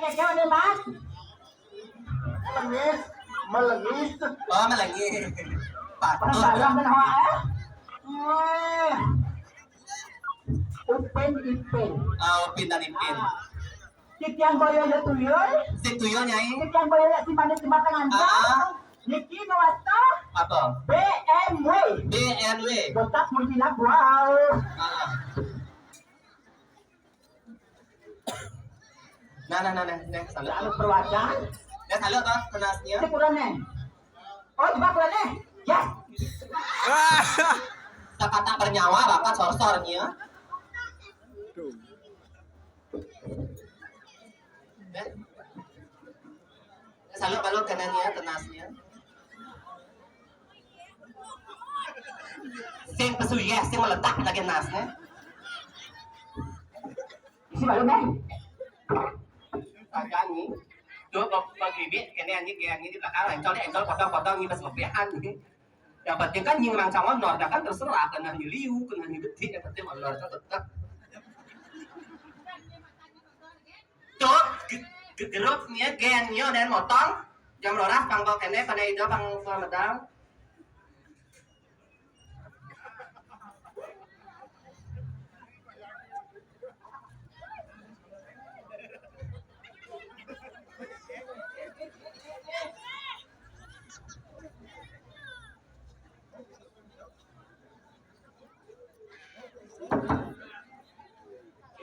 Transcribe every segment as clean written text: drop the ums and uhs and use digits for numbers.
kaya ni Mas. Malagis. Oh, malagi. Parang Patut. dalam na hawa eh. Open ipin. Upin dan ipin. Kikian boyo ya tuyul. Si tuyo nyai. Kikian boyo ya si manis si matangan ka. Niki Nawata. Apa? BMW. BNW. Botak mo ginagawa. Ah. Nah, salut. Ano perwakilan? Nah, salut toh kenasnya. Ini kurang nih. Oh, coba kurang nih. Yes. Kata bernyawa bapak sor-sornya. Nah, salut balut kanannya tenasnya. Sing pesuye, sing meledak lagi nasnya. Isi balon nih. Agak nih. Dua bagi bit, kene anjing di belakang, encol potong ini pas lebihan nih. Yang penting kan nying rancang honor, kan terserah kena liu, kena betik, yang penting honor kan tetap. Tuh, grupnya gennya dan motong, jam lorah pang bawa kene pada itu pang medal.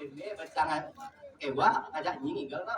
Ini bercangan, wah, ajak nying igel no.